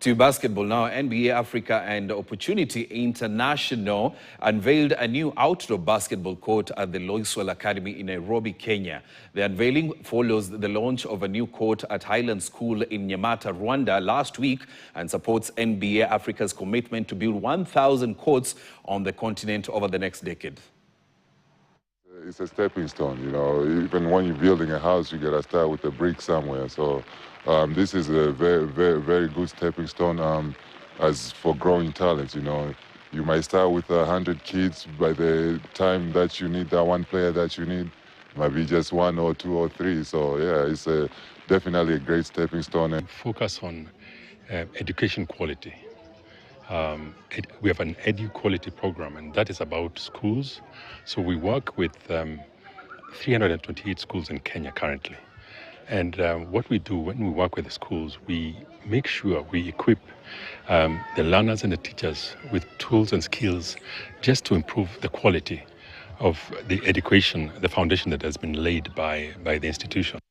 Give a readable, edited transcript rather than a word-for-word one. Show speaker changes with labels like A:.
A: To basketball now, NBA Africa and Opportunity International unveiled a new outdoor basketball court at the Loiswell Academy in Nairobi, Kenya. The unveiling follows the launch of a new court at Highland School in Nyamata, Rwanda last week and supports NBA Africa's commitment to build 1,000 courts on the continent over the next decade.
B: It's a stepping stone, you know. Even when you're building a house, you gotta start with a brick somewhere. So this is a very good stepping stone as for growing talents, you know. You might start with 100 kids. By the time that you need that one player that you need, might be just one or two or three. So yeah, it's definitely a great stepping stone.
C: Focus on education quality. We have an edu quality program, and that is about schools. So we work with 328 schools in Kenya currently. And what we do when we work with the schools, we make sure we equip the learners and the teachers with tools and skills just to improve the quality of the education, the foundation that has been laid by the institution.